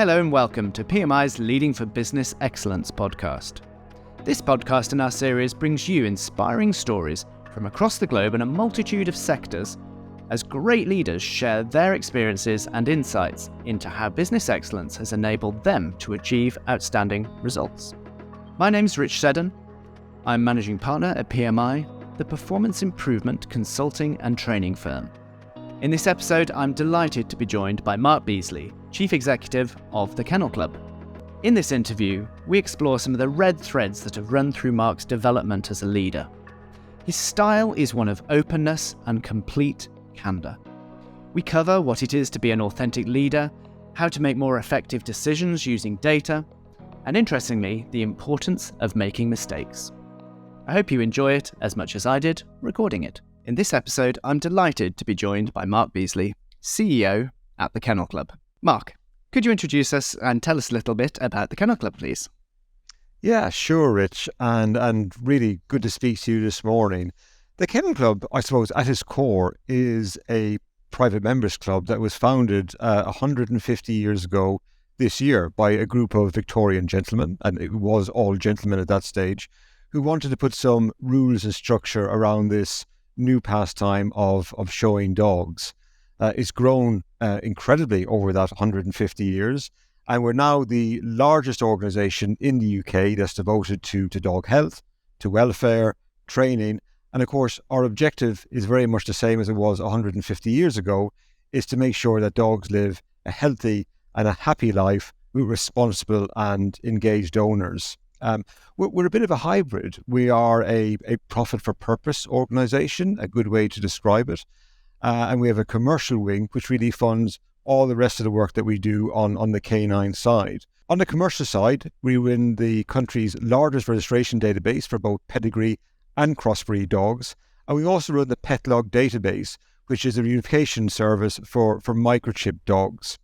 Hello and welcome to PMI's Leading for Business Excellence podcast. This podcast in our series brings you inspiring stories from across the globe in a multitude of sectors as great leaders share their experiences and insights into how business excellence has enabled them to achieve outstanding results. My name's Rich Seddon. I'm Managing Partner at PMI, the performance improvement consulting and training firm. In this episode, I'm delighted to be joined by Mark Beazley, Chief Executive of the Kennel Club. In this interview, we explore some of the red threads that have run through Mark's development as a leader. His style is one of openness and complete candour. We cover what it is to be an authentic leader, how to make more effective decisions using data, and interestingly, the importance of making mistakes. I hope you enjoy it as much as I did recording it. In this episode, I'm delighted to be joined by Mark Beazley, CEO at the Kennel Club. Mark, could you introduce us and tell us a little bit about the Kennel Club, please? Yeah, sure, Rich, and really good to speak to you this morning. The Kennel Club, I suppose, at its core is a private members club that was founded 150 years ago this year by a group of Victorian gentlemen, and it was all gentlemen at that stage, who wanted to put some rules and structure around this new pastime of showing dogs. It's grown incredibly over that 150 years, and we're now the largest organisation in the UK that's devoted to dog health, to welfare, training, and of course our objective is very much the same as it was 150 years ago, is to make sure that dogs live a healthy and a happy life with responsible and engaged owners. We're a bit of a hybrid. We are a profit for purpose organisation, a good way to describe it. And we have a commercial wing which really funds all the rest of the work that we do on the canine side. On the commercial side, we run the country's largest registration database for both pedigree and crossbreed dogs. And we also run the Pet Log database, which is a unification service for microchip dogs.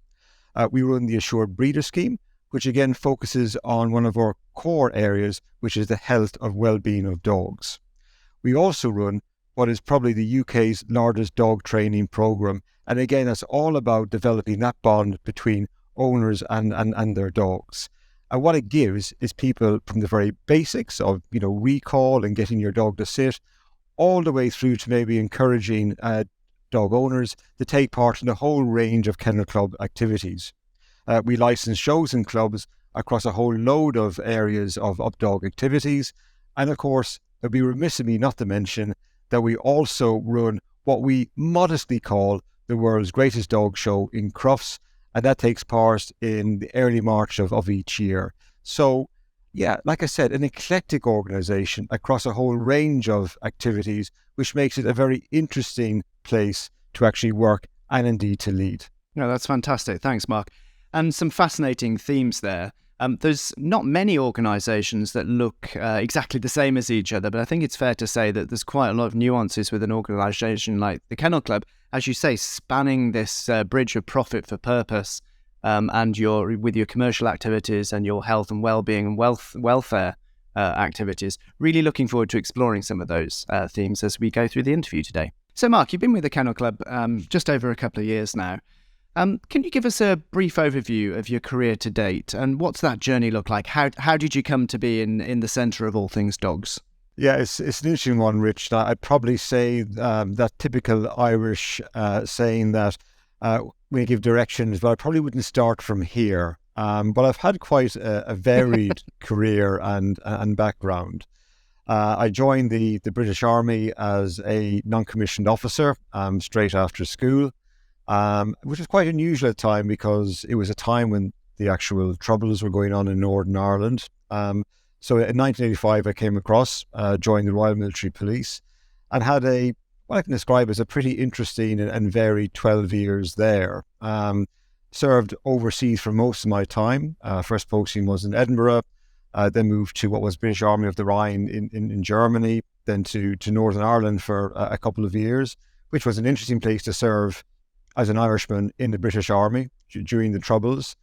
We run the Assured Breeder Scheme, which again focuses on one of our core areas, which is the health of well-being of dogs. We also run what is probably the UK's largest dog training programme, and again that's all about developing that bond between owners and their dogs. And what it gives is people from the very basics of recall and getting your dog to sit, all the way through to maybe encouraging dog owners to take part in a whole range of Kennel Club activities. We license shows and clubs across a whole load of areas of dog activities. And of course, it would be remiss of me not to mention that we also run what we modestly call the world's greatest dog show in Crufts. And that takes part in the early March of each year. So yeah, like I said, an eclectic organisation across a whole range of activities, which makes it a very interesting place to actually work and indeed to lead. No, that's fantastic. Thanks, Mark. And some fascinating themes there. There's not many organisations that look exactly the same as each other, but I think it's fair to say that there's quite a lot of nuances with an organisation like the Kennel Club, as you say, spanning this bridge of profit for purpose and with your commercial activities and your health and well-being and welfare activities. Really looking forward to exploring some of those themes as we go through the interview today. So Mark, you've been with the Kennel Club just over a couple of years now. Can you give us a brief overview of your career to date and what's that journey look like? How did you come to be in the centre of all things dogs? Yeah, it's an interesting one, Rich. I'd probably say that typical Irish saying that we give directions, but I probably wouldn't start from here. But I've had quite a varied career and background. I joined the British Army as a non-commissioned officer straight after school. Which was quite unusual at the time because it was a time when the actual troubles were going on in Northern Ireland. So in 1985, I came across, joined the Royal Military Police and had what I can describe as a pretty interesting and varied 12 years there. Served overseas for most of my time. First posting was in Edinburgh, then moved to what was British Army of the Rhine in Germany, then to Northern Ireland for a couple of years, which was an interesting place to serve as an Irishman in the British Army during the Troubles.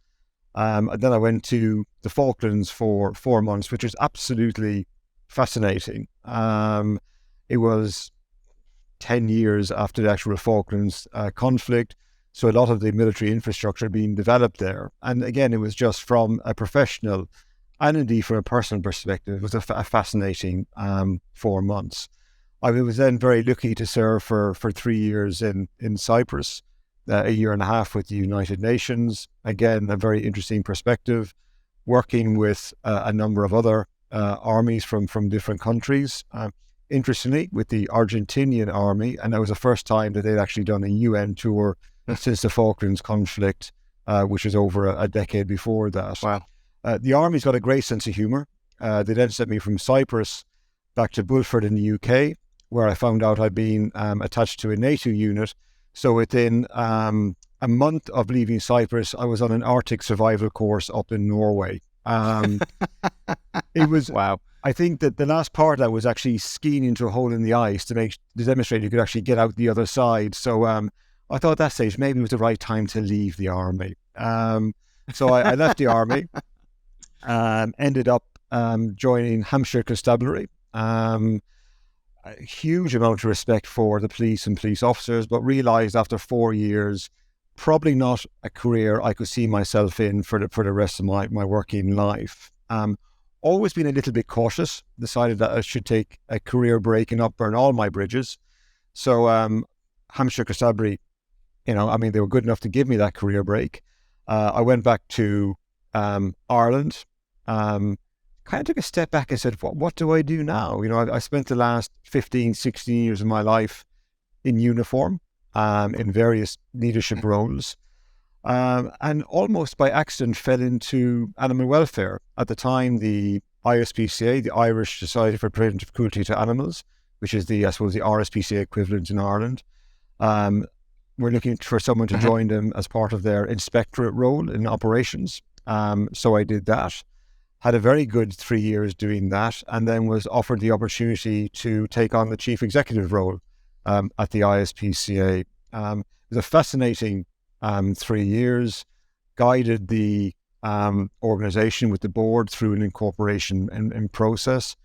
And then I went to the Falklands for 4 months, which was absolutely fascinating. It was 10 years after the actual Falklands conflict. So a lot of the military infrastructure being developed there. And again, it was just from a professional and indeed from a personal perspective, it was a fascinating 4 months. I was then very lucky to serve for 3 years in Cyprus, a year and a half with the United Nations. Again, a very interesting perspective, working with a number of other armies from different countries. Interestingly, with the Argentinian army, and that was the first time that they'd actually done a UN tour since the Falklands conflict, which was over a decade before that. Wow. The army's got a great sense of humour. They then sent me from Cyprus back to Bulford in the UK, where I found out I'd been attached to a NATO unit. So within a month of leaving Cyprus, I was on an Arctic survival course up in Norway. It was, wow. I think that the last part of that was actually skiing into a hole in the ice to demonstrate you could actually get out the other side. So I thought at that stage maybe it was the right time to leave the army. So I left the army, ended up joining Hampshire Constabulary. A huge amount of respect for the police and police officers, but realised after 4 years, probably not a career I could see myself in for the rest of my working life. Always been a little bit cautious, decided that I should take a career break and not burn all my bridges. So Hampshire Constabulary, they were good enough to give me that career break. I went back to Ireland, kind of took a step back and said, what do I do now? I spent the last 15, 16 years of my life in uniform, in various leadership roles, and almost by accident fell into animal welfare. At the time, the ISPCA, the Irish Society for Preventive Cruelty to Animals, which is the RSPCA equivalent in Ireland, we're looking for someone to join them as part of their inspectorate role in operations. So I did that. Had a very good 3 years doing that, and then was offered the opportunity to take on the chief executive role at the ISPCA. It was a fascinating 3 years, guided the organisation with the board through an incorporation and process.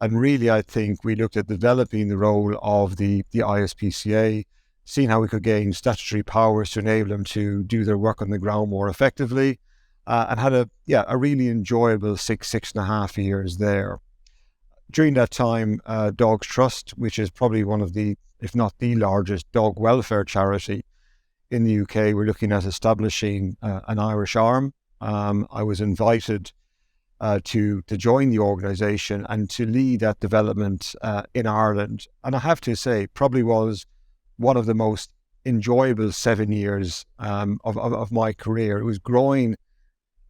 And really, I think we looked at developing the role of the ISPCA, seeing how we could gain statutory powers to enable them to do their work on the ground more effectively. And had a really enjoyable 6.5 years there. During that time, Dogs Trust, which is probably one of the, if not the largest dog welfare charity in the UK, we're looking at establishing an Irish arm. I was invited to join the organisation and to lead that development in Ireland. And I have to say, probably was one of the most enjoyable 7 years of my career. It was growing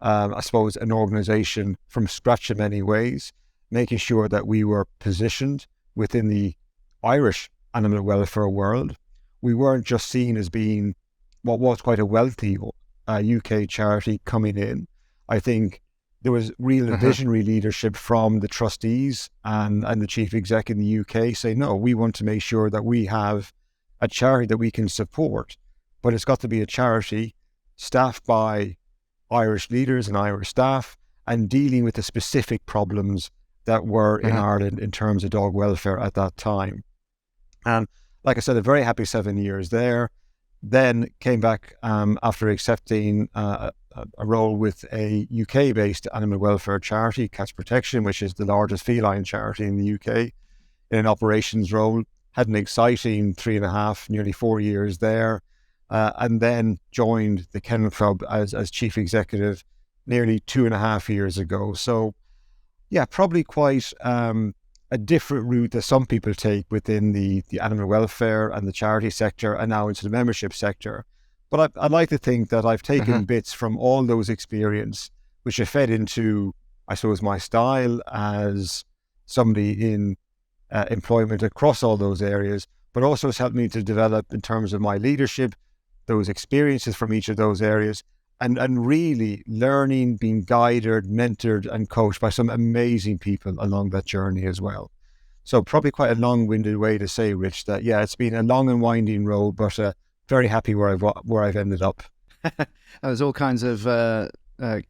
I suppose, an organisation from scratch in many ways, making sure that we were positioned within the Irish animal welfare world. We weren't just seen as being what was quite a wealthy UK charity coming in. I think there was real visionary leadership from the trustees and the chief exec in the UK saying, no, we want to make sure that we have a charity that we can support, but it's got to be a charity staffed by Irish leaders and Irish staff and dealing with the specific problems that were in Ireland in terms of dog welfare at that time. And like I said, a very happy 7 years there. Then came back after accepting a role with a UK-based animal welfare charity, Cats Protection, which is the largest feline charity in the UK, in an operations role. Had an exciting 3.5, nearly 4 years there. And then joined the Kennel Club as chief executive nearly 2.5 years ago. So, yeah, probably quite a different route that some people take within the animal welfare and the charity sector and now into the membership sector. But I'd like to think that I've taken bits from all those experience, which have fed into, I suppose, my style as somebody in employment across all those areas, but also has helped me to develop in terms of my leadership, those experiences from each of those areas, and really learning, being guided, mentored and coached by some amazing people along that journey as well. So probably quite a long-winded way to say, Rich, that yeah, it's been a long and winding road, but very happy where I've ended up. There's all kinds of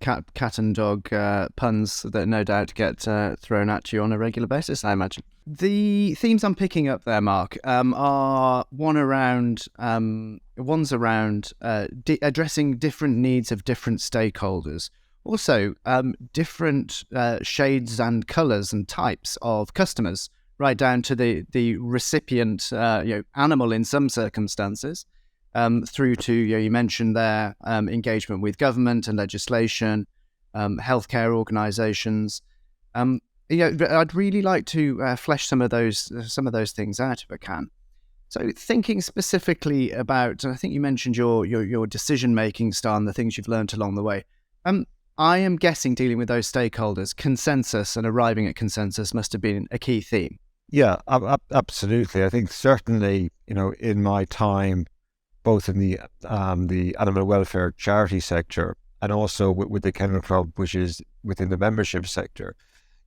cat and dog puns that no doubt get thrown at you on a regular basis, I imagine. The themes I'm picking up there, Mark, are one's around addressing different needs of different stakeholders. Also, different shades and colours and types of customers, right down to the recipient, animal in some circumstances, through to, you mentioned there, engagement with government and legislation, healthcare organisations. I'd really like to flesh some of those things out if I can. So, thinking specifically about, and I think you mentioned your decision making style and the things you've learned along the way. I am guessing dealing with those stakeholders, consensus and arriving at consensus must have been a key theme. Yeah, absolutely. I think certainly, in my time, both in the animal welfare charity sector and also with the Kennel Club, which is within the membership sector,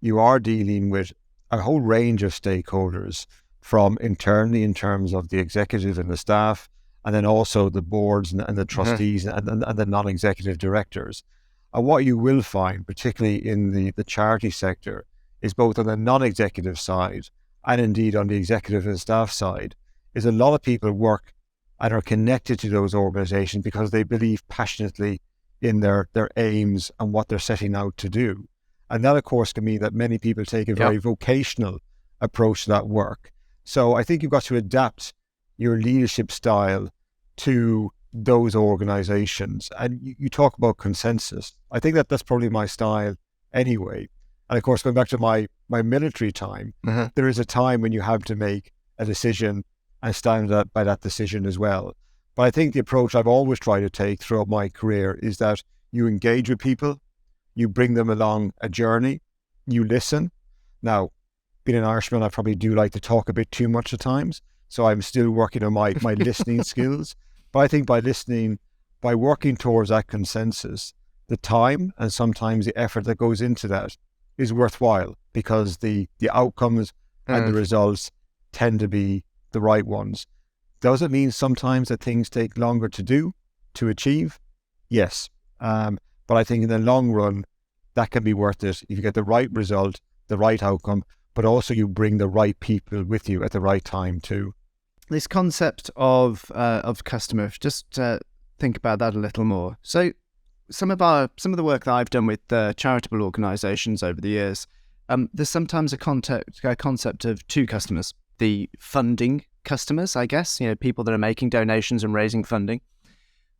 you are dealing with a whole range of stakeholders, from internally in terms of the executive and the staff, and then also the boards and the trustees and the non-executive directors. And what you will find, particularly in the charity sector, is both on the non-executive side and indeed on the executive and staff side, is a lot of people work and are connected to those organisations because they believe passionately in their aims and what they're setting out to do. And that, of course, can mean that many people take a very vocational approach to that work. So I think you've got to adapt your leadership style to those organisations. And you talk about consensus. I think that's probably my style anyway. And of course, going back to my military time, there is a time when you have to make a decision and stand by that decision as well. But I think the approach I've always tried to take throughout my career is that you engage with people, you bring them along a journey, you listen. Now, being an Irishman, I probably do like to talk a bit too much at times, so I'm still working on my listening skills. But I think by listening, by working towards that consensus, the time and sometimes the effort that goes into that is worthwhile, because the outcomes and the results tend to be the right ones. Does it mean sometimes that things take longer to achieve? Yes. But I think in the long run, that can be worth it if you get the right result, the right outcome, but also you bring the right people with you at the right time too. This concept of customer, just think about that a little more. So some of the work that I've done with charitable organisations over the years, there's sometimes a concept of two customers: the funding customers, I guess, people that are making donations and raising funding,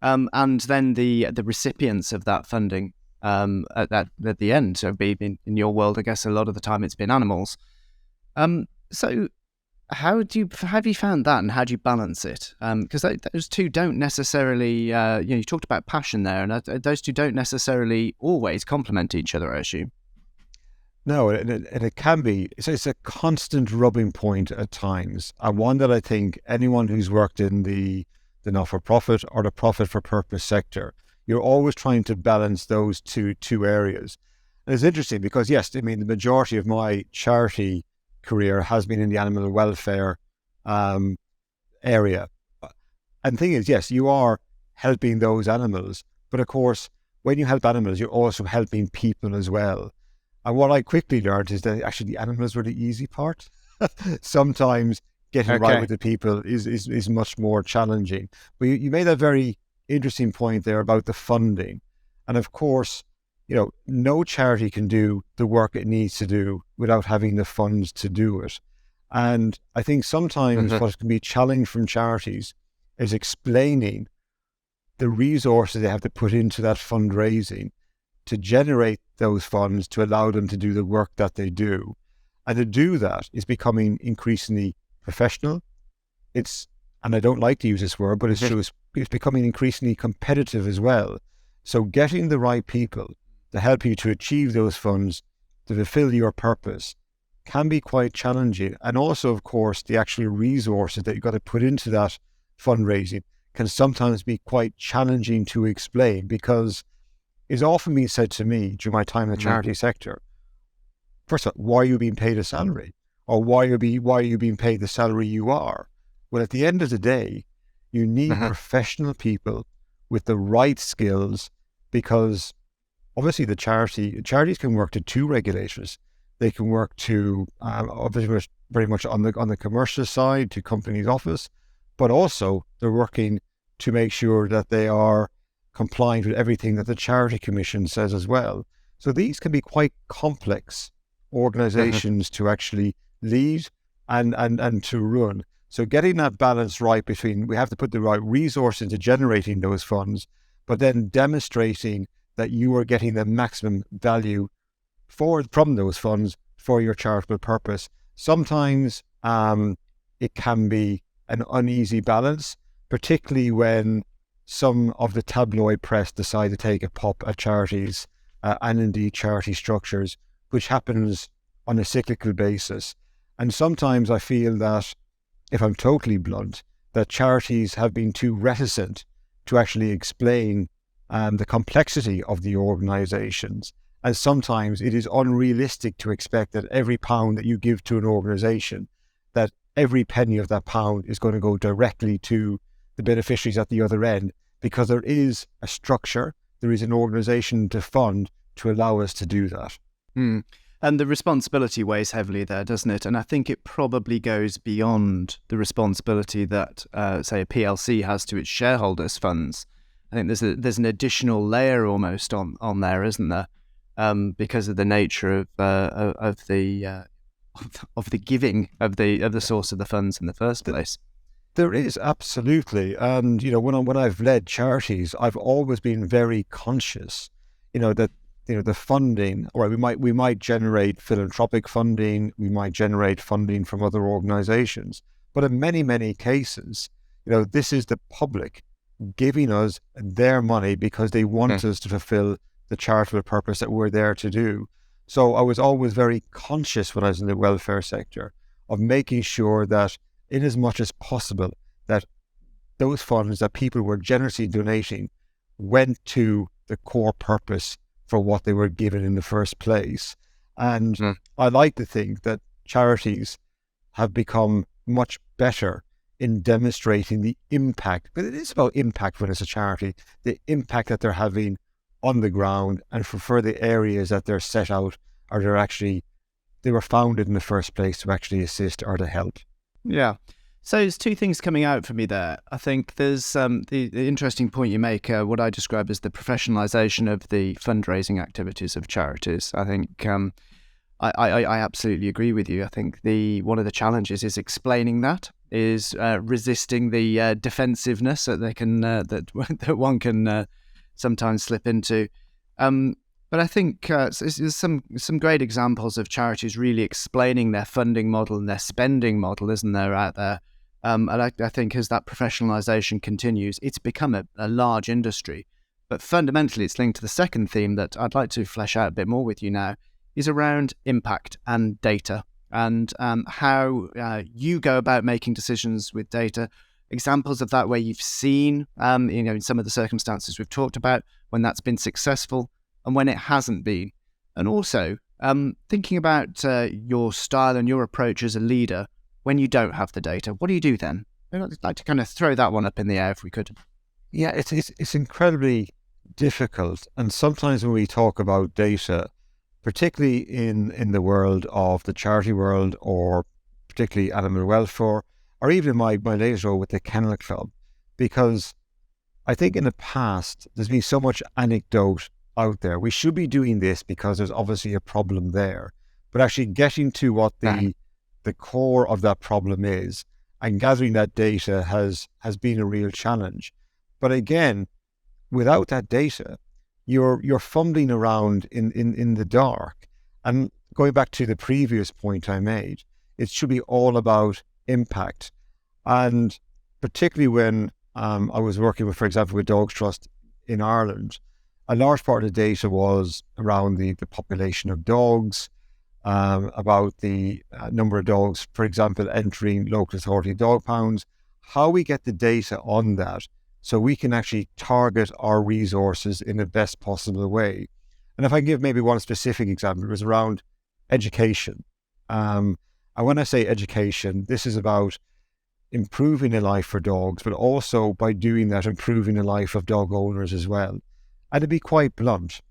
and then the recipients of that funding at the end. So in your world, I guess a lot of the time it's been animals. So how have you found that, and how do you balance it? Because those two don't necessarily, you talked about passion there, and those two don't necessarily always complement each other, I assume. No, and it can be. It's a constant rubbing point at times, and one that I think anyone who's worked in the not-for-profit or the profit-for-purpose sector, you're always trying to balance those two areas. And it's interesting because, yes, the majority of my charity career has been in the animal welfare area. And the thing is, yes, you are helping those animals, but of course, when you help animals, you're also helping people as well. And what I quickly learned is that actually the animals were the easy part. Sometimes getting right with the people is much more challenging. But you made a very interesting point there about the funding. And of course, no charity can do the work it needs to do without having the funds to do it. And I think sometimes what can be challenging from charities is explaining the resources they have to put into that fundraising to generate those funds to allow them to do the work that they do. And to do that is becoming increasingly professional. And I don't like to use this word, but it's true, it's becoming increasingly competitive as well. So getting the right people to help you to achieve those funds, to fulfill your purpose, can be quite challenging. And also, of course, the actual resources that you've got to put into that fundraising can sometimes be quite challenging to explain, because it's often been said to me during my time in the charity sector, first of all, why are you being paid a salary? Or why are you being paid the salary you are? Well, at the end of the day, you need professional people with the right skills, because obviously charities can work to two regulators. They can work to obviously very much on the commercial side to companies' office, but also they're working to make sure that they are compliant with everything that the Charity Commission says as well. So these can be quite complex organizations to actually lead and to run. So getting that balance right between, we have to put the right resource into generating those funds, but then demonstrating that you are getting the maximum value from those funds for your charitable purpose. Sometimes it can be an uneasy balance, particularly when some of the tabloid press decide to take a pop at charities and indeed charity structures, which happens on a cyclical basis. And sometimes I feel that, if I'm totally blunt, that charities have been too reticent to actually explain the complexity of the organizations. And sometimes it is unrealistic to expect that every pound that you give to an organization, that every penny of that pound is going to go directly to the beneficiaries at the other end, because there is a structure, there is an organization to fund to allow us to do that. And the responsibility weighs heavily there, doesn't it? And I think it probably goes beyond the responsibility that, say, a PLC has to its shareholders' funds. I think there's an additional layer almost on there, isn't there? Because of the nature of the giving of the source of the funds in the first place. There is, absolutely. And, when I've led charities, I've always been very conscious, that, the funding, or we might generate philanthropic funding, we might generate funding from other organizations. But in many, many cases, this is the public giving us their money because they want us to fulfill the charitable purpose that we're there to do. So I was always very conscious when I was in the welfare sector of making sure that, in as much as possible, that those funds that people were generously donating went to the core purpose for what they were given in the first place. And I like to think that charities have become much better in demonstrating the impact, but it is about impact when it's a charity, the impact that they're having on the ground and for the areas that they're set out, or they were founded in the first place to actually assist or to help. Yeah. So there's two things coming out for me there. I think there's the interesting point you make, what I describe as the professionalisation of the fundraising activities of charities. I think I absolutely agree with you. I think one of the challenges is explaining that, is resisting the defensiveness that they can that one can sometimes slip into. But I think there's some great examples of charities really explaining their funding model and their spending model, isn't there, out there? And I think as that professionalisation continues, it's become a large industry. But fundamentally, it's linked to the second theme that I'd like to flesh out a bit more with you now, is around impact and data, and how you go about making decisions with data. Examples of that where you've seen, in some of the circumstances we've talked about, when that's been successful and when it hasn't been. And also thinking about your style and your approach as a leader when you don't have the data. What do you do then? I'd like to kind of throw that one up in the air if we could. Yeah, it's incredibly difficult. And sometimes when we talk about data, particularly in the world of the charity world, or particularly animal welfare, or even my latest role with the Kennel Club, because I think in the past there's been so much anecdote out there. We should be doing this because there's obviously a problem there. But actually getting to what the core of that problem is and gathering that data has been a real challenge. But again, without that data, you're fumbling around in the dark. And going back to the previous point I made, it should be all about impact. And particularly when I was working with, for example, with Dogs Trust in Ireland, a large part of the data was around the population of dogs, about the number of dogs, for example, entering local authority dog pounds, how we get the data on that so we can actually target our resources in the best possible way. And if I can give maybe one specific example, it was around education. And when I say education, this is about improving the life for dogs, but also by doing that, improving the life of dog owners as well. And to be quite blunt,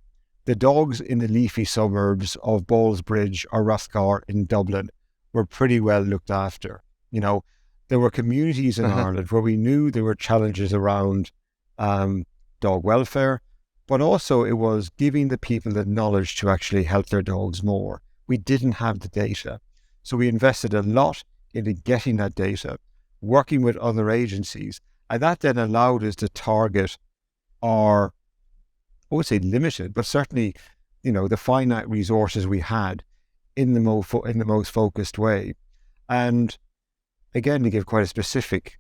the dogs in the leafy suburbs of Ballsbridge or Rathgar in Dublin were pretty well looked after. You know, there were communities in Ireland where we knew there were challenges around dog welfare, but also it was giving the people the knowledge to actually help their dogs more. We didn't have the data. So we invested a lot into getting that data, working with other agencies, and that then allowed us to target our, I would say limited, but certainly, you know, the finite resources we had in the most focused way. And again, to give quite a specific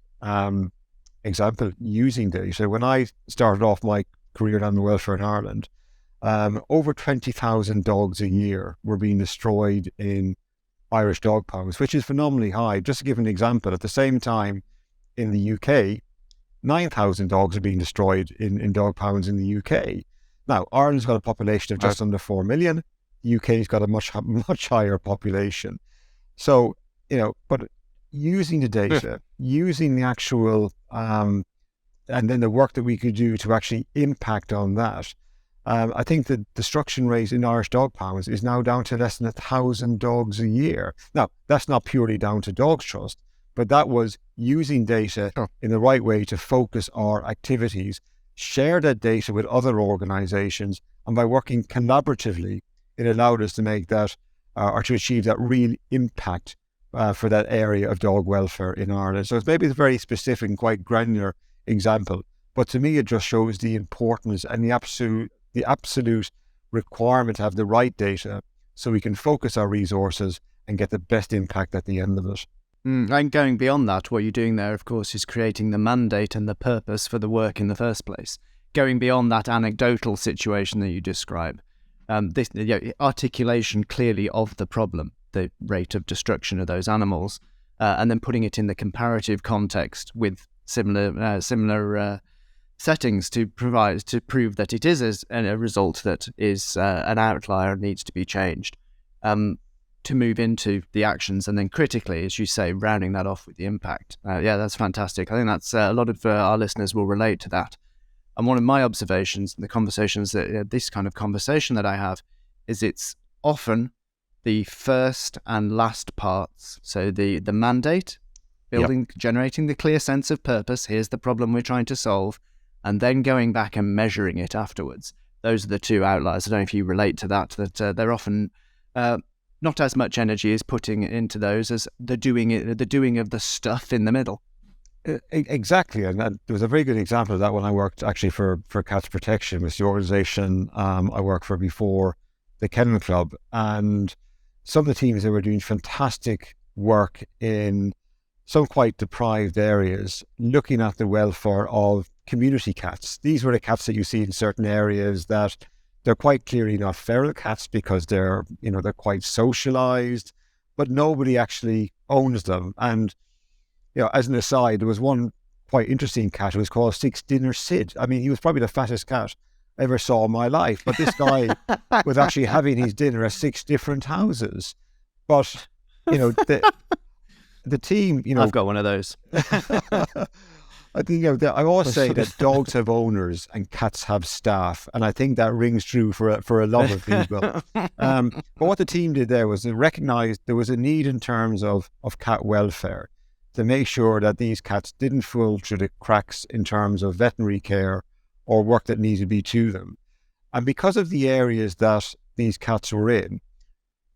example, using data, when I started off my career in animal welfare in Ireland, over 20,000 dogs a year were being destroyed in Irish dog pounds, which is phenomenally high. Just to give an example, at the same time in the UK, 9,000 dogs are being destroyed in dog pounds in the UK. Now, Ireland's got a population of just under 4 million. The UK's got a much higher population. So, you know, but using the data, using the actual, and then the work that we could do to actually impact on that, I think the destruction rate in Irish dog pounds is now down to less than 1,000 dogs a year. Now, that's not purely down to Dogs Trust, but that was using data in the right way to focus our activities, share that data with other organisations, and by working collaboratively, it allowed us to make that, or to achieve that real impact for that area of dog welfare in Ireland. So it's maybe a very specific and quite granular example, but to me it just shows the importance and the absolute requirement to have the right data so we can focus our resources and get the best impact at the end of it. And going beyond that, what you're doing there, of course, is creating the mandate and the purpose for the work in the first place. Going beyond that anecdotal situation that you describe, this articulation clearly of the problem, the rate of destruction of those animals, and then putting it in the comparative context with similar settings to prove that it is a result that is an outlier and needs to be changed. To move into the actions and then critically, as you say, rounding that off with the impact. That's fantastic. I think that's a lot of our listeners will relate to that. And one of my observations in the conversations that this kind of conversation that I have is it's often the first and last parts. So the mandate, generating the clear sense of purpose. Here's the problem we're trying to solve. And then going back and measuring it afterwards. Those are the two outliers. I don't know if you relate to that they're often not as much energy is putting into those as the doing of the stuff in the middle. Exactly, and there was a very good example of that when I worked actually for Cats Protection, which is the organisation I worked for before the Kennel Club, and some of the teams that were doing fantastic work in some quite deprived areas, looking at the welfare of community cats. These were the cats that you see in certain areas that they're quite clearly not feral cats because they're quite socialized, but nobody actually owns them. And, you know, as an aside, there was one quite interesting cat who was called Six Dinner Sid. I mean, he was probably the fattest cat I ever saw in my life, but this guy was actually having his dinner at 6 different houses. But, you know, the team, you know, I've got one of those. I think, you know, I always say that dogs have owners and cats have staff, and I think that rings true for a lot of people. But what the team did there was they recognised there was a need in terms of cat welfare to make sure that these cats didn't fall through the cracks in terms of veterinary care or work that needed to be to them. And because of the areas that these cats were in,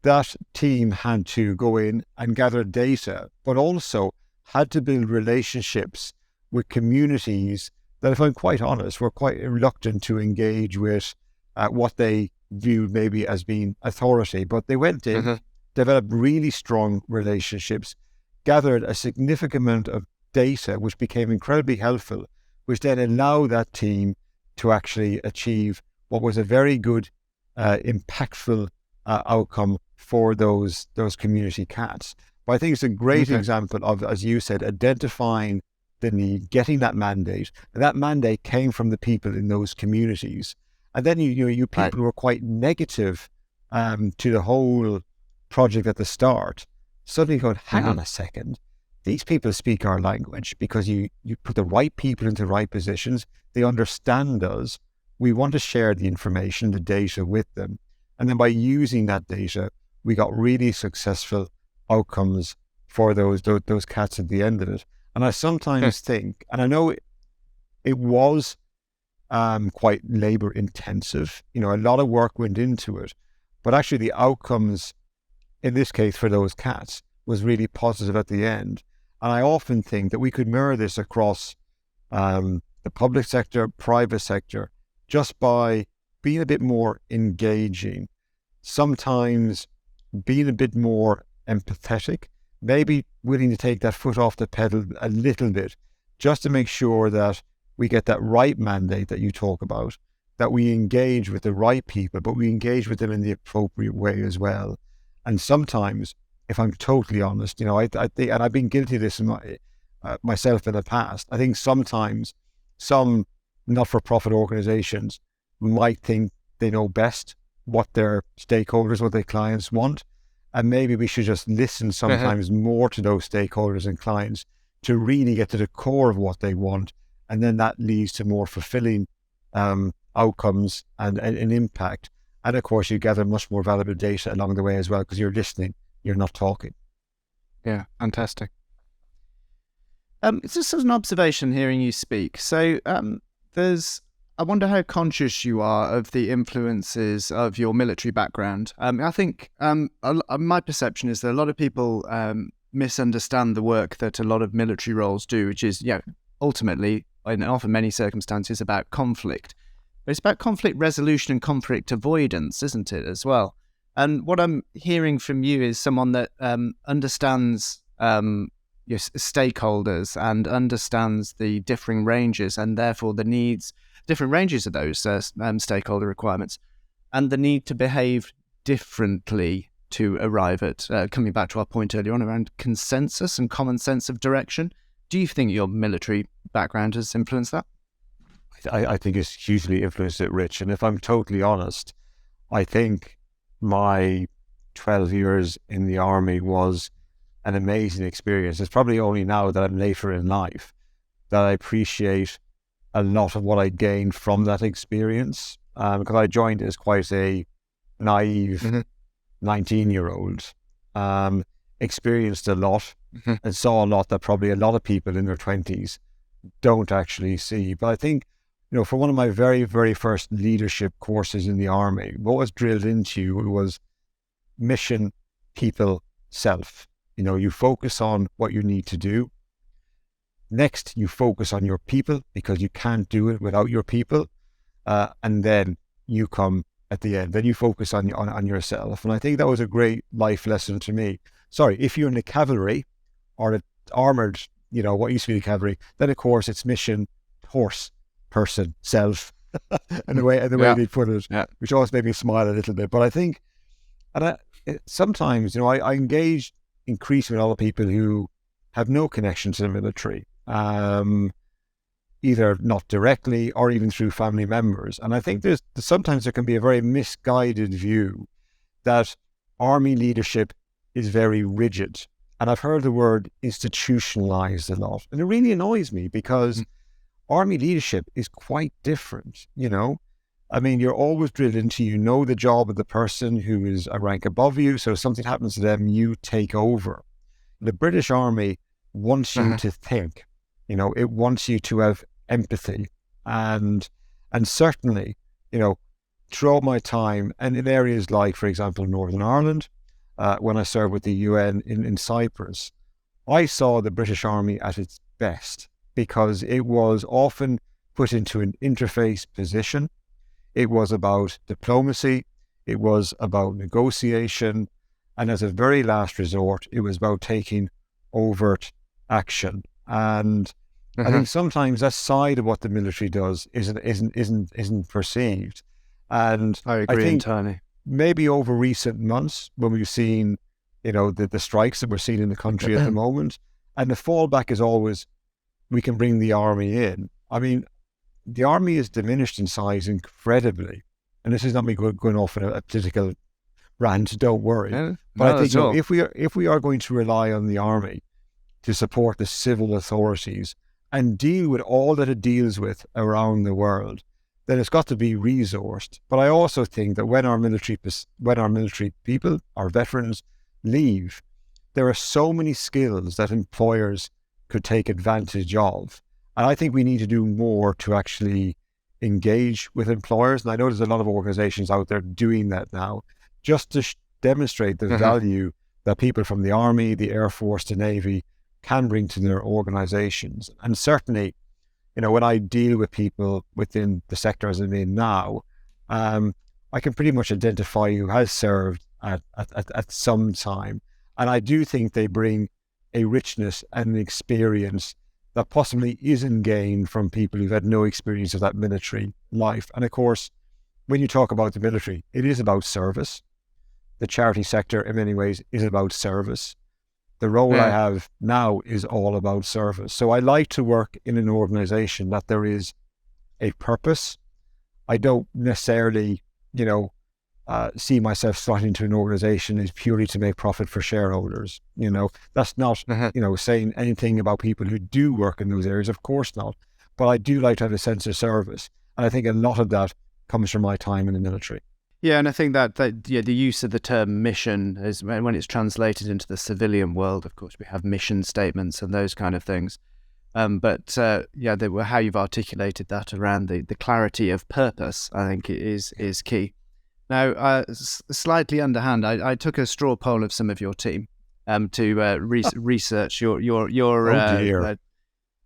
that team had to go in and gather data, but also had to build relationships with communities that, if I'm quite honest, were quite reluctant to engage with what they viewed maybe as being authority. But they went in, developed really strong relationships, gathered a significant amount of data, which became incredibly helpful, which then allowed that team to actually achieve what was a very good, impactful outcome for those community cats. But I think it's a great example of, as you said, identifying the need, getting that mandate. And that mandate came from the people in those communities. And then you people who were quite negative to the whole project at the start, suddenly going, hang on a second, these people speak our language because you put the right people into the right positions. They understand us. We want to share the information, the data with them. And then by using that data, we got really successful outcomes for those cats at the end of it. And I sometimes think, and I know it was quite labor intensive, a lot of work went into it, but actually the outcomes in this case for those cats was really positive at the end. And I often think that we could mirror this across the public sector, private sector, just by being a bit more engaging, sometimes being a bit more empathetic, maybe willing to take that foot off the pedal a little bit, just to make sure that we get that right mandate that you talk about, that we engage with the right people, but we engage with them in the appropriate way as well. And sometimes, if I'm totally honest, I think, and I've been guilty of this myself in the past, I think sometimes some not-for-profit organizations might think they know best what their stakeholders, what their clients want. And maybe we should just listen sometimes more to those stakeholders and clients to really get to the core of what they want. And then that leads to more fulfilling outcomes and an impact. And of course, you gather much more valuable data along the way as well, because you're listening, you're not talking. Yeah, fantastic. It's just an observation hearing you speak. So I wonder how conscious you are of the influences of your military background. I think my perception is that a lot of people misunderstand the work that a lot of military roles do, which is, ultimately, and often many circumstances, about conflict. But it's about conflict resolution and conflict avoidance, isn't it, as well? And what I'm hearing from you is someone that understands your stakeholders and understands the differing ranges and therefore the needs, different ranges of those stakeholder requirements, and the need to behave differently to arrive at, coming back to our point earlier on around consensus and common sense of direction. Do you think your military background has influenced that? I think it's hugely influenced it, Rich. And if I'm totally honest, I think my 12 years in the army was an amazing experience. It's probably only now that I'm later in life that I appreciate a lot of what I gained from that experience, because I joined as quite a naive 19-year-old, experienced a lot and saw a lot that probably a lot of people in their 20s don't actually see. But I think, for one of my very, very first leadership courses in the army, what was drilled into you was mission, people, self. You focus on what you need to do. Next, you focus on your people, because you can't do it without your people. And then you come at the end. Then you focus on yourself. And I think that was a great life lesson to me. Sorry, if you're in the cavalry or the armored, what used to be the cavalry, then of course it's mission, horse, person, self, and the way they put it, which always made me smile a little bit. But I think, sometimes, I engage increasingly with other people who have no connection to the military, either not directly or even through family members. And I think sometimes there can be a very misguided view that army leadership is very rigid. And I've heard the word institutionalized a lot. And it really annoys me, because army leadership is quite different, I mean, you're always drilled into, the job of the person who is a rank above you. So if something happens to them, you take over. The British Army wants you to think, it wants you to have empathy. And certainly, throughout my time, and in areas like, for example, Northern Ireland, when I served with the UN in Cyprus, I saw the British Army at its best, because it was often put into an interface position. It was about diplomacy. It was about negotiation. And as a very last resort, it was about taking overt action. And I think sometimes that side of what the military does isn't perceived. And I agree think entirely. Maybe over recent months, when we've seen, the strikes that we're seeing in the country at the moment, and the fallback is always, we can bring the army in. I mean, the army is diminished in size incredibly. And this is not me going off on a political rant, don't worry. But I think if we are going to rely on the army to support the civil authorities and deal with all that it deals with around the world, then it's got to be resourced. But I also think that when our military people, our veterans, leave, there are so many skills that employers could take advantage of. And I think we need to do more to actually engage with employers. And I know there's a lot of organizations out there doing that now, just to demonstrate the value that people from the Army, the Air Force, the Navy can bring to their organizations. And certainly, when I deal with people within the sector as I'm in now, I can pretty much identify who has served at some time. And I do think they bring a richness and an experience that possibly isn't gained from people who've had no experience of that military life. And of course, when you talk about the military, it is about service. The charity sector, in many ways, is about service. The role I have now is all about service. So I like to work in an organization that there is a purpose. I don't necessarily, see myself slotting into an organization is purely to make profit for shareholders. That's not, saying anything about people who do work in those areas. Of course not. But I do like to have a sense of service. And I think a lot of that comes from my time in the military. Yeah, and I think that the use of the term mission is when it's translated into the civilian world. Of course, we have mission statements and those kind of things. But how you've articulated that around the clarity of purpose, I think is key. Now, slightly underhand, I took a straw poll of some of your team to research your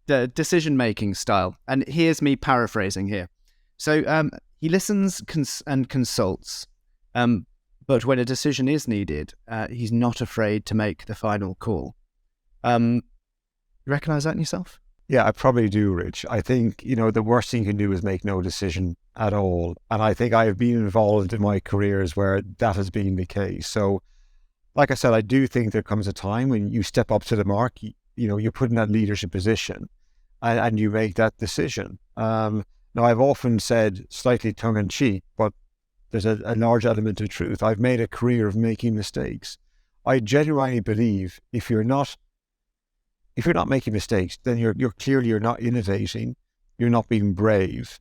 decision-making style. And here's me paraphrasing here. So he listens and consults, but when a decision is needed, he's not afraid to make the final call. You recognise that in yourself? Yeah, I probably do, Rich. I think, the worst thing you can do is make no decision at all. And I think I have been involved in my careers where that has been the case. So, like I said, I do think there comes a time when you step up to the mark, you're put in that leadership position and you make that decision. Now, I've often said, slightly tongue-in-cheek, but there's a large element of truth. I've made a career of making mistakes. I genuinely believe if you're not making mistakes, then you're not innovating, you're not being brave,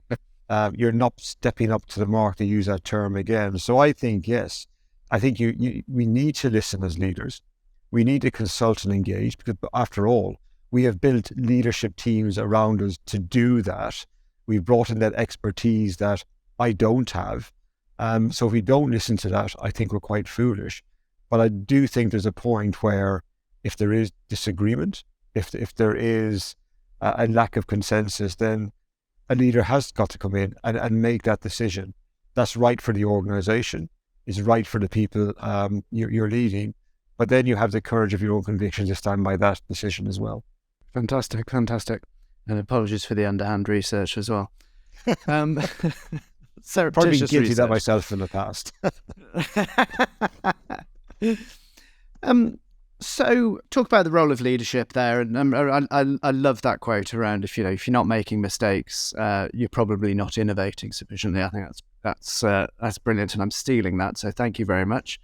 you're not stepping up to the mark, to use that term again. So I think, yes, we need to listen as leaders. We need to consult and engage, because after all, we have built leadership teams around us to do that. We've brought in that expertise that I don't have. So if we don't listen to that, I think we're quite foolish. But I do think there's a point where if there is disagreement, if there is a lack of consensus, then a leader has got to come in and make that decision. That's right for the organization. It's right for the people you're leading. But then you have the courage of your own convictions to stand by that decision as well. Fantastic. And apologies for the underhand research as well. Probably been guilty of that myself in the past. So talk about the role of leadership there, and I love that quote around if you're not making mistakes, you're probably not innovating sufficiently. I think that's brilliant, and I'm stealing that. So thank you very much.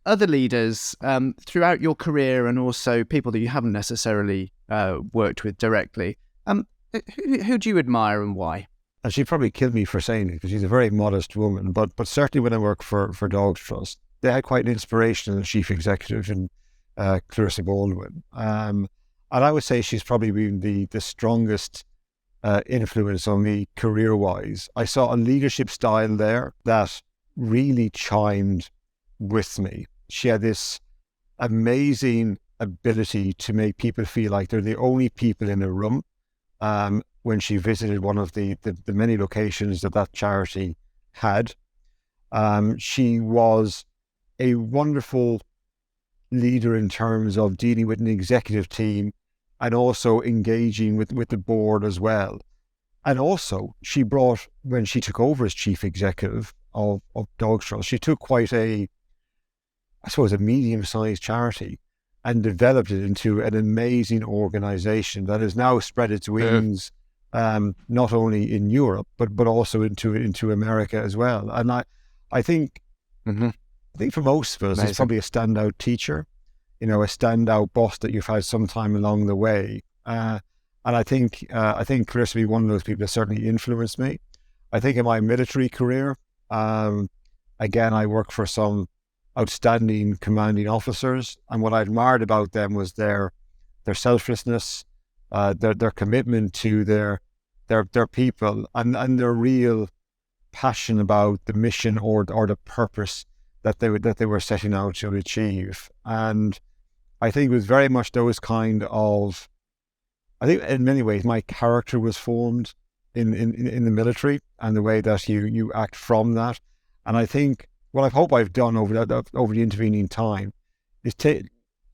Other leaders throughout your career, and also people that you haven't necessarily worked with directly, who do you admire and why? And she'd probably kill me for saying it because she's a very modest woman. But certainly when I worked for Dogs Trust, they had quite an inspirational chief executive in Clarissa Baldwin. And I would say she's probably been the strongest influence on me career-wise. I saw a leadership style there that really chimed with me. She had this amazing ability to make people feel like they're the only people in a room. When she visited one of the many locations that charity had, she was a wonderful leader in terms of dealing with an executive team and also engaging with the board as well. And also, she brought, when she took over as chief executive of Dogs Trust, she took quite a medium-sized charity and developed it into an amazing organization that has now spread its wings, not only in Europe, but also into America as well. And I think for most of us, it's probably a standout teacher, a standout boss that you've had sometime along the way. And I think Clarissa would be one of those people that certainly influenced me. I think in my military career, again, I worked for some outstanding commanding officers. And what I admired about them was their selflessness, their commitment to their people, and their real passion about the mission or the purpose that they were setting out to achieve. And I think it was very much those kind of, I think in many ways my character was formed in the military, and the way that you act from that. And I think what I hope I've done over the intervening time is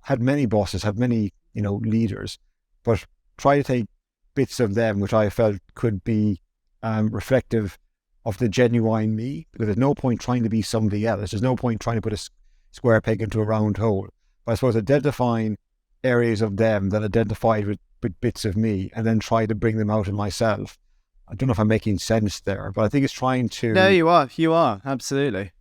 had many bosses, had many leaders, but try to take bits of them which I felt could be reflective of the genuine me, because there's no point trying to be somebody else. There's no point trying to put a square peg into a round hole. But I suppose identifying areas of them that identified with bits of me, and then try to bring them out in myself. I don't know if I'm making sense there, but I think it's trying to... No, you are, absolutely.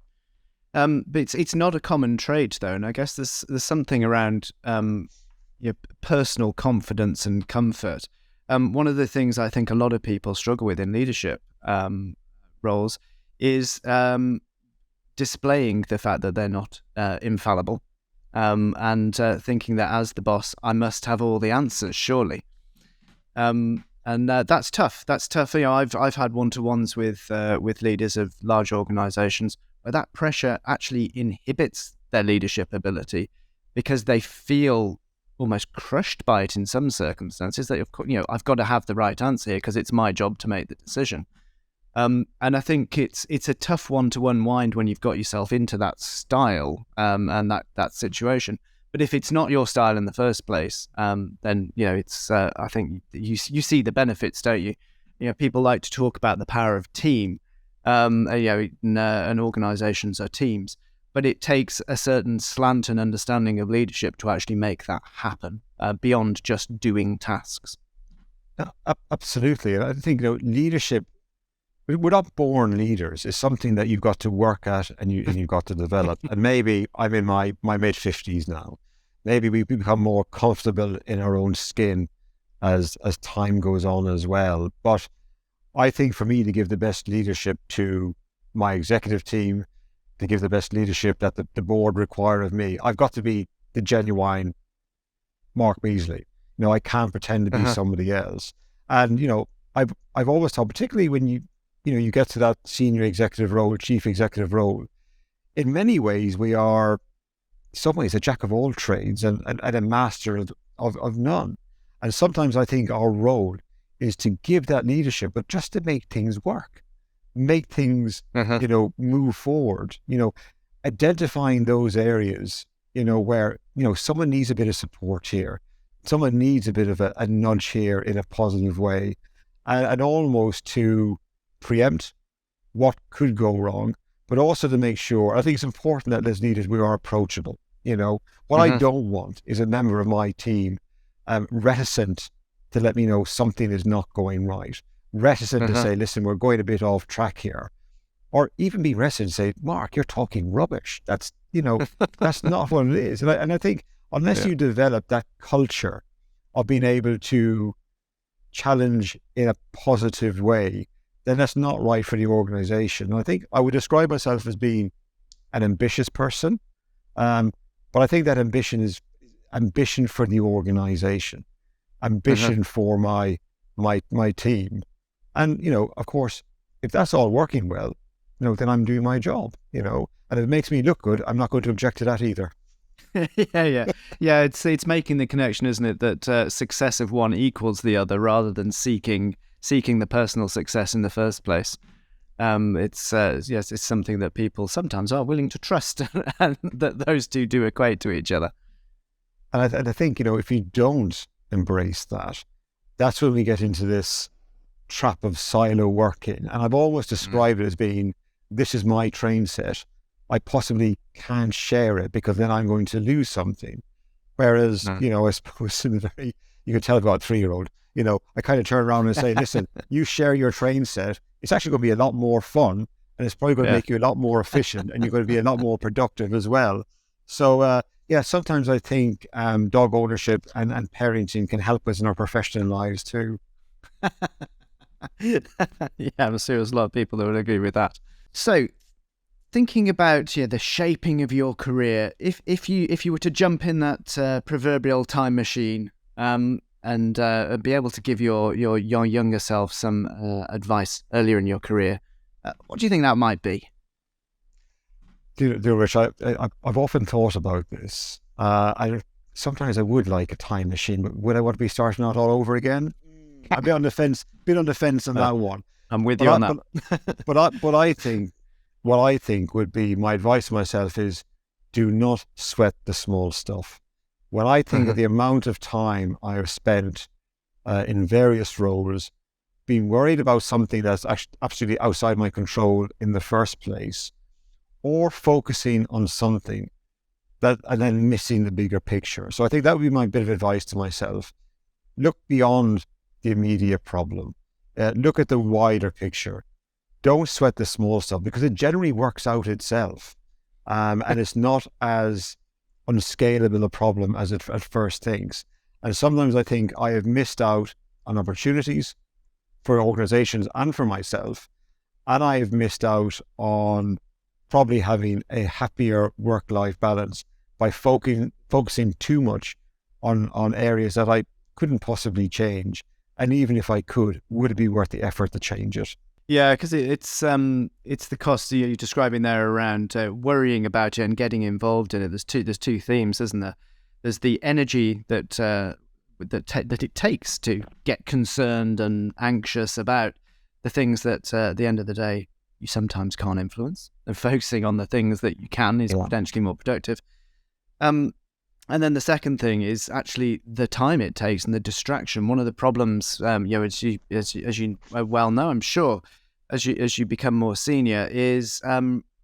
But it's not a common trait, though, and I guess there's something around your personal confidence and comfort. One of the things I think a lot of people struggle with in leadership roles is displaying the fact that they're not infallible, and thinking that as the boss, I must have all the answers, surely. And that's tough. That's tough. I've had one-to-ones with leaders of large organisations where that pressure actually inhibits their leadership ability, because they feel almost crushed by it in some circumstances. That I've got to have the right answer here because it's my job to make the decision. And I think it's a tough one to unwind when you've got yourself into that style and that situation. But if it's not your style in the first place, then it's. I think you see the benefits, don't you? People like to talk about the power of team. And organisations are teams, but it takes a certain slant and understanding of leadership to actually make that happen beyond just doing tasks. Absolutely, and I think leadership. We're not born leaders. It's something that you've got to work at and you've got to develop. And maybe I'm in my mid-50s now. Maybe we become more comfortable in our own skin as time goes on as well. But I think for me to give the best leadership to my executive team, to give the best leadership that the board require of me, I've got to be the genuine Mark Beazley. I can't pretend to be somebody else. And I've always thought, particularly when you get to that senior executive role, chief executive role, in many ways we are, in some ways, a jack of all trades and a master of none. And sometimes I think our role is to give that leadership, but just to make things work, make things, move forward, identifying those areas, where, someone needs a bit of support here. Someone needs a bit of a nudge here in a positive way, and almost to preempt what could go wrong, but also to make sure, I think it's important that as leaders we are approachable. What I don't want is a member of my team reticent to let me know something is not going right, reticent to say, listen, we're going a bit off track here, or even be reticent to say, Mark, you're talking rubbish. That's that's not what it is. And I think unless you develop that culture of being able to challenge in a positive way, then that's not right for the organization. And I think I would describe myself as being an ambitious person, but I think that ambition is ambition for the organization, ambition for my team. And, of course, if that's all working well, then I'm doing my job, and if it makes me look good, I'm not going to object to that either. Yeah. It's making the connection, isn't it, that success of one equals the other, rather than seeking the personal success in the first place. It's something that people sometimes are willing to trust, and that those two do equate to each other. And I think, if you don't embrace that, that's when we get into this trap of silo working. And I've always described it as being, this is my train set. I possibly can't share it because then I'm going to lose something. Whereas, I suppose you could tell about a 3-year-old, I kind of turn around and say, listen, you share your train set. It's actually going to be a lot more fun, and it's probably going to make you a lot more efficient, and you're going to be a lot more productive as well. So, sometimes I think dog ownership and parenting can help us in our professional lives too. I'm sure there's a lot of people that would agree with that. So, thinking about the shaping of your career, if you were to jump in that proverbial time machine, and be able to give your younger self some advice earlier in your career, what do you think that might be? Rich, I've often thought about this. Sometimes I would like a time machine, but would I want to be starting out all over again? I've been on the fence. Been on the fence on that one. I'm with you on that. But I think what I think would be my advice to myself is, do not sweat the small stuff. When I think of the amount of time I have spent in various roles, being worried about something that's actually absolutely outside my control in the first place, or focusing on something that and then missing the bigger picture. So I think that would be my bit of advice to myself. Look beyond the immediate problem. Look at the wider picture. Don't sweat the small stuff, because it generally works out itself. And it's not as unscalable a problem as it at first thinks. And sometimes I think I have missed out on opportunities for organizations and for myself. And I have missed out on probably having a happier work-life balance by focusing too much on areas that I couldn't possibly change. And even if I could, would it be worth the effort to change it? Yeah, because it's the cost you're describing there around worrying about it and getting involved in it. There's two themes, isn't there? There's the energy that it takes to get concerned and anxious about the things that at the end of the day you sometimes can't influence, and focusing on the things that you can is potentially more productive. And then the second thing is actually the time it takes and the distraction. One of the problems, as you well know, I'm sure, as you become more senior, is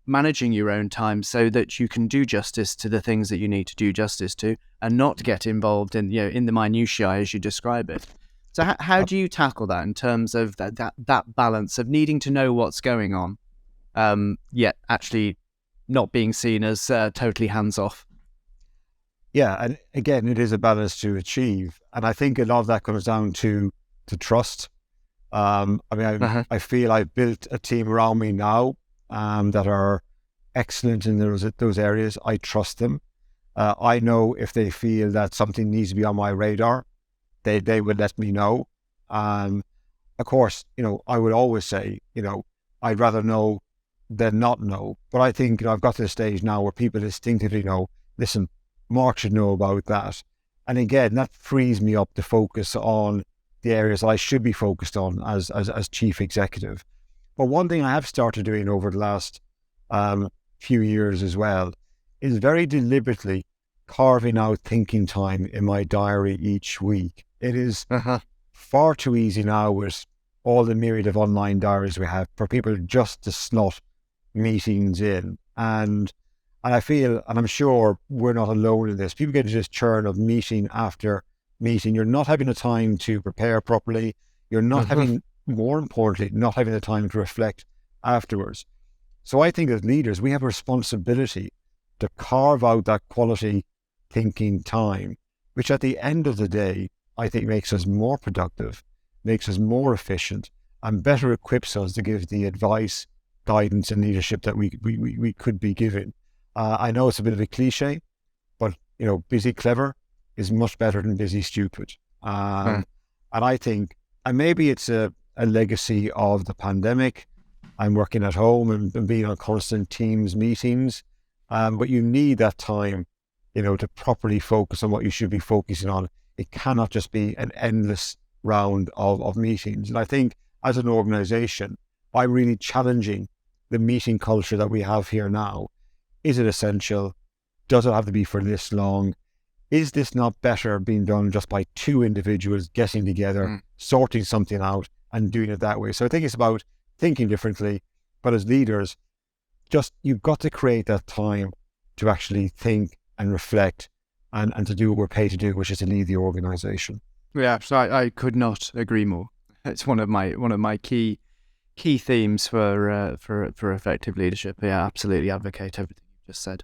managing your own time so that you can do justice to the things that you need to do justice to, and not get involved in the minutiae as you describe it. So how do you tackle that in terms of that balance of needing to know what's going on, yet actually not being seen as totally hands off? Yeah, and again, it is a balance to achieve. And I think a lot of that comes down to trust. I feel I've built a team around me now that are excellent in those areas. I trust them. I know if they feel that something needs to be on my radar, they would let me know. Of course, I would always say, I'd rather know than not know. But I think I've got to the stage now where people instinctively know, listen, Mark should know about that. And again, that frees me up to focus on the areas I should be focused on as chief executive. But one thing I have started doing over the last few years as well is very deliberately carving out thinking time in my diary each week. It is far too easy now with all the myriad of online diaries we have for people just to slot meetings in. And I feel, and I'm sure we're not alone in this, people get into this churn of meeting after meeting. You're not having the time to prepare properly. You're not having, more importantly, not having the time to reflect afterwards. So I think as leaders, we have a responsibility to carve out that quality thinking time, which at the end of the day, I think makes us more productive, makes us more efficient, and better equips us to give the advice, guidance, and leadership that we could be giving. I know it's a bit of a cliche, but busy clever is much better than busy stupid. And I think, and maybe it's a legacy of the pandemic. I'm working at home and being on constant Teams meetings, but you need that time, to properly focus on what you should be focusing on. It cannot just be an endless round of meetings. And I think as an organization, I'm really challenging the meeting culture that we have here now. Is it essential? Does it have to be for this long? Is this not better being done just by two individuals getting together, sorting something out and doing it that way? So I think it's about thinking differently, but as leaders, you've got to create that time to actually think and reflect and to do what we're paid to do, which is to lead the organization. Yeah, so I could not agree more. It's one of my key themes for effective leadership. Yeah, absolutely advocate everything you just said.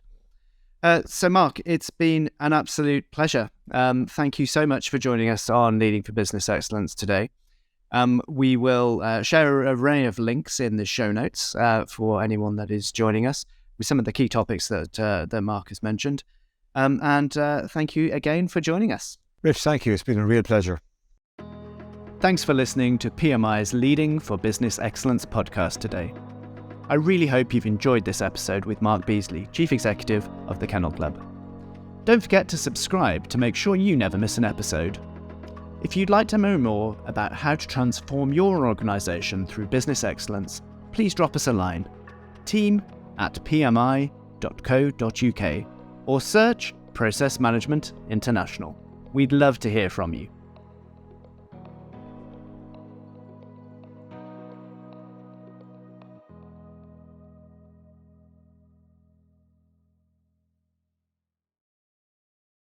So Mark, it's been an absolute pleasure. Thank you so much for joining us on Leading for Business Excellence today. We will share an array of links in the show notes for anyone that is joining us. with some of the key topics that Mark has mentioned. And thank you again for joining us. Rich, thank you. It's been a real pleasure. Thanks for listening to PMI's Leading for Business Excellence podcast today. I really hope you've enjoyed this episode with Mark Beazley, Chief Executive of the Kennel Club. Don't forget to subscribe to make sure you never miss an episode. If you'd like to know more about how to transform your organisation through business excellence, please drop us a line, team@pmi.co.uk, or search Process Management International. We'd love to hear from you.